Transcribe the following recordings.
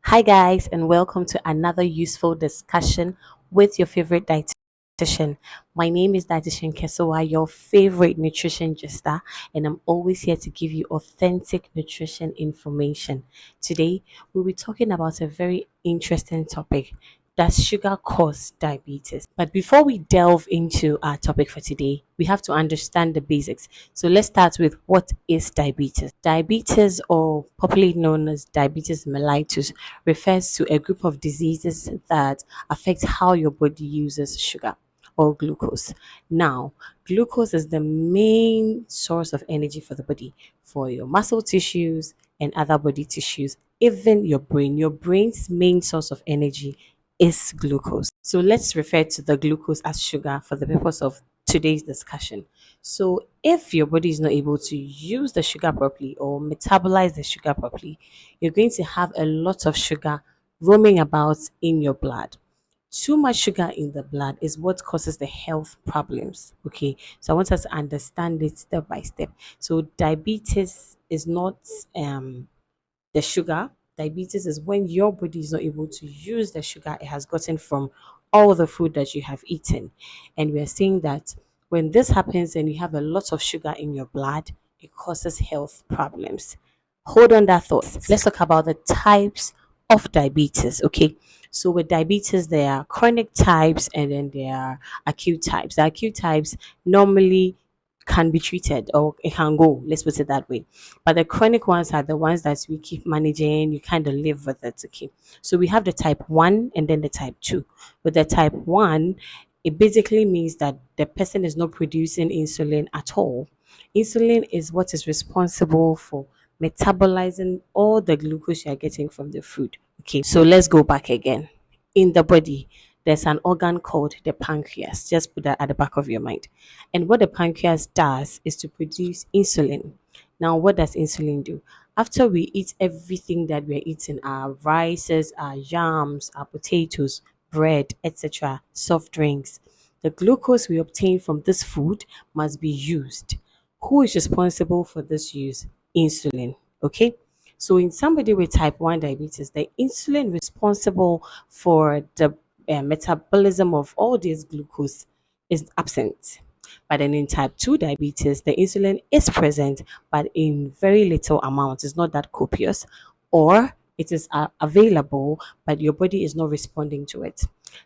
Hi, guys, and welcome to another useful discussion with your favorite dietitian. My name is Dietitian Kesowa, your favorite nutrition gista, and I'm always here to give you authentic nutrition information. Today, we'll be talking about a very interesting topic. Does sugar cause diabetes? But before we delve into our topic for today, we have to understand the basics. So let's start with what is diabetes? Diabetes, or popularly known as diabetes mellitus, refers to a group of diseases that affect how your body uses sugar or glucose. Now, glucose is the main source of energy for the body, for your muscle tissues and other body tissues, even your brain. Your brain's main source of energy is glucose. So let's refer to the glucose as sugar for the purpose of today's discussion. So if your body is not able to use the sugar properly or metabolize the sugar properly, you're going to have a lot of sugar roaming about in your blood. Too much sugar in the blood is what causes the health problems. Okay, so I want us to understand it step by step. So diabetes is not the sugar. Diabetes is when your body is not able to use the sugar it has gotten from all the food that you have eaten. And we are saying that when this happens and you have a lot of sugar in your blood, it causes health problems. Hold on that thought. Let's talk about the types of diabetes. Okay. So with diabetes, there are chronic types and then there are acute types. The acute types normally can be treated or it can go. Let's put it that way. But the chronic ones are the ones that we keep managing, you kind of live with it. Okay. So we have the type 1 and then the type 2. With the type 1, it basically means that the person is not producing insulin at all. Insulin is what is responsible for metabolizing all the glucose you are getting from the food. Okay, so let's go back again. In the body, there's an organ called the pancreas. Just put that at the back of your mind. And what the pancreas does is to produce insulin. Now, what does insulin do? After we eat everything that we're eating, our rices, our yams, our potatoes, bread, etc., soft drinks, the glucose we obtain from this food must be used. Who is responsible for this use? Insulin. Okay. So in somebody with type 1 diabetes, the insulin responsible for the metabolism of all this glucose is absent. But then in type 2 diabetes, the insulin is present, but in very little amount. It's not that copious, or it is available, but your body is not responding to it.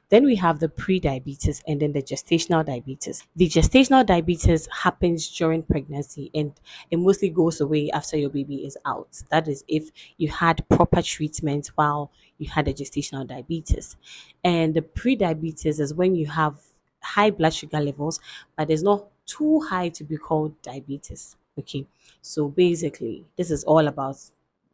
Then we have the pre-diabetes and then the gestational diabetes. The gestational diabetes happens during pregnancy and it mostly goes away after your baby is out. That is if you had proper treatment while you had a gestational diabetes. And the pre-diabetes is when you have high blood sugar levels, but it's not too high to be called diabetes. Okay. So basically, this is all about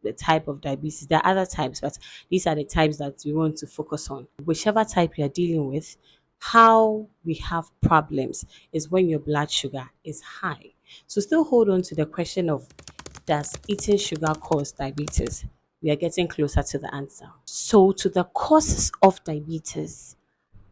the type of diabetes. There are other types, but these are the types that we want to focus on. Whichever type you're dealing with, how we have problems is when your blood sugar is high. So still hold on to the question of, does eating sugar cause diabetes? We are getting closer to the answer. So to the causes of diabetes,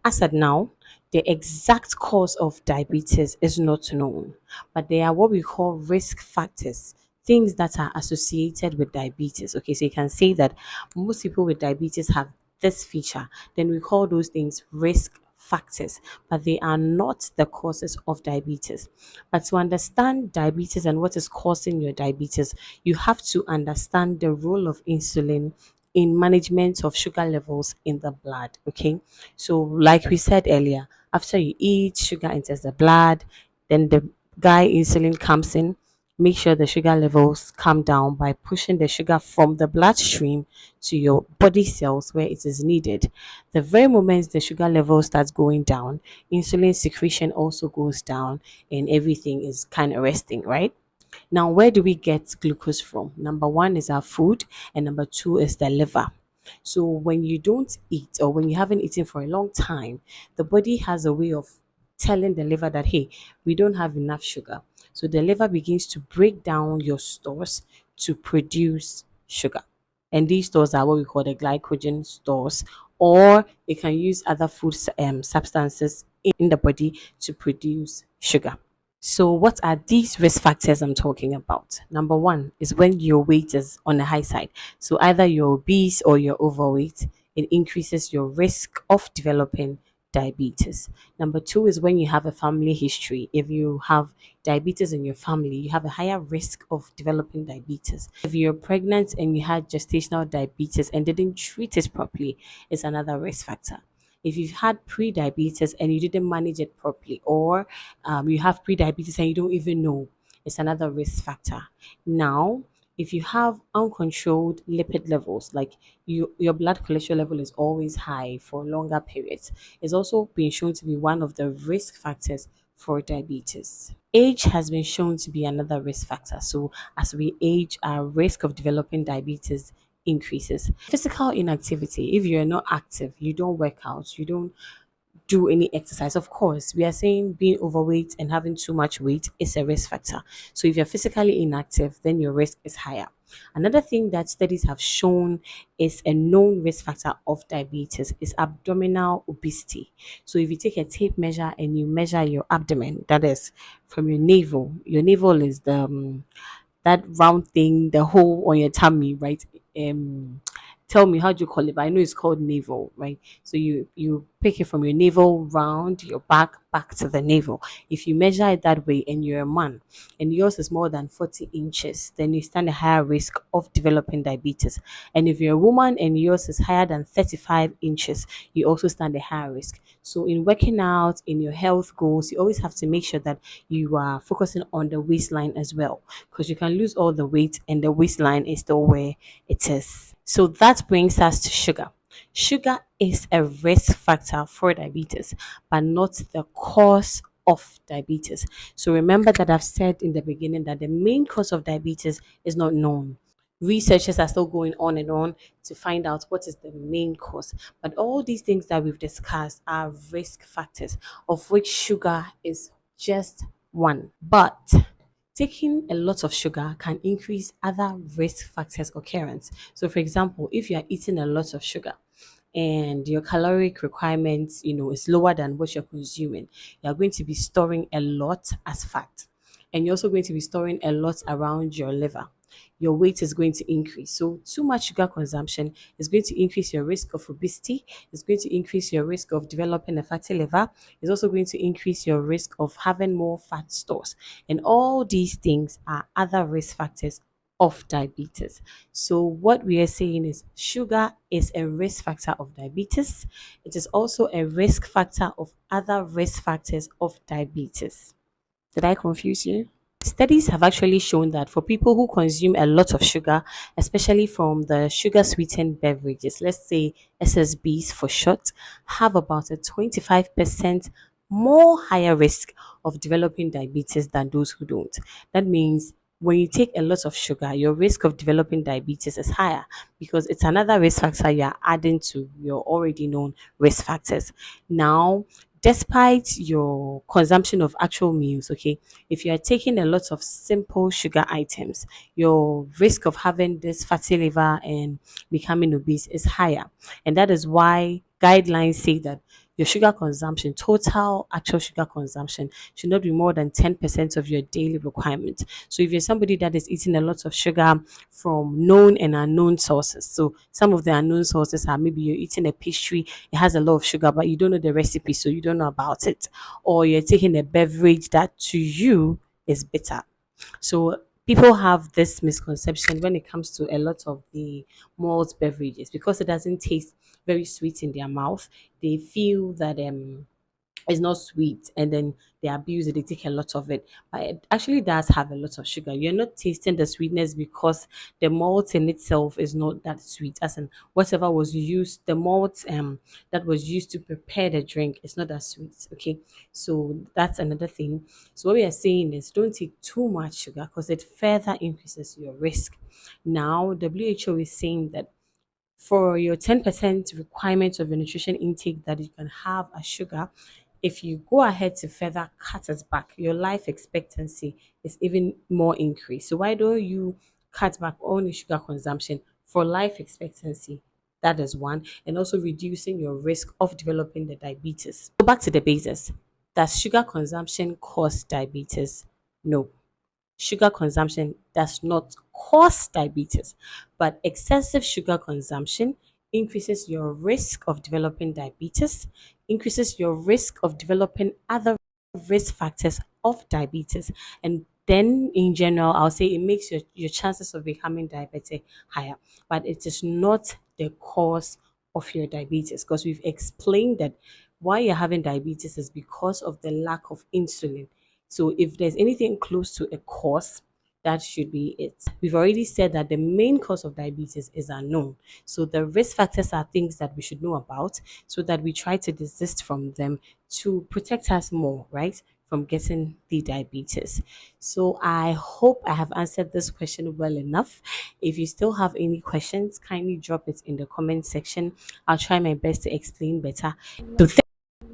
as at now, the exact cause of diabetes is not known, but they are what we call risk factors, things that are associated with diabetes. Okay, so you can say that most people with diabetes have this feature, then we call those things risk factors, but they are not the causes of diabetes. But to understand diabetes and what is causing your diabetes, you have to understand the role of insulin in management of sugar levels in the blood. Okay, so like we said earlier, after you eat, sugar enters the blood, then the guy insulin comes in, make sure the sugar levels come down by pushing the sugar from the bloodstream to your body cells where it is needed. The very moment the sugar level starts going down, insulin secretion also goes down and everything is kind of resting, right? Now, where do we get glucose from? Number one is our food, and number two is the liver. So, when you don't eat or when you haven't eaten for a long time, the body has a way of telling the liver that, hey, we don't have enough sugar. So, the liver begins to break down your stores to produce sugar. And these stores are what we call the glycogen stores, or it can use other food substances in the body to produce sugar. So, what are these risk factors I'm talking about? Number one is when your weight is on the high side. So, either you're obese or you're overweight, it increases your risk of developing diabetes. Number two is when you have a family history. If you have diabetes in your family, you have a higher risk of developing diabetes. If you're pregnant and you had gestational diabetes and didn't treat it properly, it's another risk factor. If you've had pre-diabetes and you didn't manage it properly, or you have pre-diabetes and you don't even know, it's another risk factor. Now, if you have uncontrolled lipid levels, like your blood cholesterol level is always high for longer periods, it's also been shown to be one of the risk factors for diabetes. Age has been shown to be another risk factor. So as we age, our risk of developing diabetes increases. Physical inactivity. If you're not active, you don't work out, you don't do any exercise. Of course, we are saying being overweight and having too much weight is a risk factor. So if you're physically inactive, then your risk is higher. Another thing that studies have shown is a known risk factor of diabetes is abdominal obesity. So if you take a tape measure and you measure your abdomen, that is from your navel is the that round thing, the hole on your tummy, right? Um, Tell me, how do you call it? But I know it's called navel, right? So you pick it from your navel round your back to the navel. If you measure it that way and you're a man and yours is more than 40 inches, then you stand a higher risk of developing diabetes. And if you're a woman and yours is higher than 35 inches, you also stand a higher risk. So in working out, in your health goals, you always have to make sure that you are focusing on the waistline as well, because you can lose all the weight and the waistline is still where it is. So that brings us to sugar. Sugar is a risk factor for diabetes, but not the cause of diabetes. So remember that I've said in the beginning that the main cause of diabetes is not known. Researchers are still going on and on to find out what is the main cause. But all these things that we've discussed are risk factors, of which sugar is just one. But taking a lot of sugar can increase other risk factors occurrence. So, for example, if you are eating a lot of sugar and your caloric requirements, is lower than what you're consuming, you're going to be storing a lot as fat. And you're also going to be storing a lot around your liver. Your weight is going to increase. So, too much sugar consumption is going to increase your risk of obesity. It's going to increase your risk of developing a fatty liver. It's also going to increase your risk of having more fat stores. And all these things are other risk factors of diabetes. So, what we are saying is sugar is a risk factor of diabetes. It is also a risk factor of other risk factors of diabetes. Did I confuse you? Studies have actually shown that for people who consume a lot of sugar, especially from the sugar sweetened beverages, let's say SSBs for short, have about a 25% more higher risk of developing diabetes than those who don't. That means when you take a lot of sugar, your risk of developing diabetes is higher because it's another risk factor you're adding to your already known risk factors. Now, despite your consumption of actual meals, okay, if you are taking a lot of simple sugar items, your risk of having this fatty liver and becoming obese is higher. And that is why guidelines say that your sugar consumption, total actual sugar consumption, should not be more than 10% of your daily requirement. So if you're somebody that is eating a lot of sugar from known and unknown sources, so some of the unknown sources are maybe you're eating a pastry, it has a lot of sugar, but you don't know the recipe, so you don't know about it, or you're taking a beverage that to you is bitter. So people have this misconception when it comes to a lot of the malt beverages, because it doesn't taste very sweet in their mouth. They feel that it's not sweet, and then they abuse it, they take a lot of it, but it actually does have a lot of sugar. You're not tasting the sweetness because the malt in itself is not that sweet, as in whatever was used, the malt that was used to prepare the drink is not that sweet. Okay, so that's another thing. So what we are saying is don't take too much sugar because it further increases your risk. Now WHO is saying that for your 10% requirement of your nutrition intake that you can have as sugar, if you go ahead to further cut it back, your life expectancy is even more increased. So why don't you cut back on your sugar consumption for life expectancy? That is one, and also reducing your risk of developing the diabetes. So back to the basics. Does sugar consumption cause diabetes? No. Sugar consumption does not cause diabetes, but excessive sugar consumption increases your risk of developing diabetes, increases your risk of developing other risk factors of diabetes. And then, in general, I'll say it makes your chances of becoming diabetic higher, but it is not the cause of your diabetes because we've explained that why you're having diabetes is because of the lack of insulin. So if there's anything close to a cause, that should be it. We've already said that the main cause of diabetes is unknown. So the risk factors are things that we should know about so that we try to desist from them to protect us more, right? From getting the diabetes. So I hope I have answered this question well enough. If you still have any questions, kindly drop it in the comment section. I'll try my best to explain better. So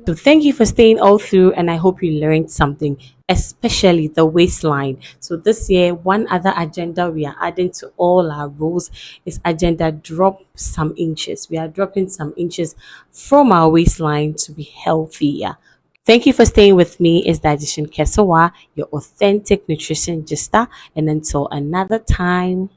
so thank you for staying all through, and I hope you learned something, especially the waistline. So this year, one other agenda we are adding to all our roles is agenda drop some inches. We are dropping some inches from our waistline to be healthier. Thank you for staying with me. It's Dietitian Kesawa, your authentic nutrition gister, and until another time.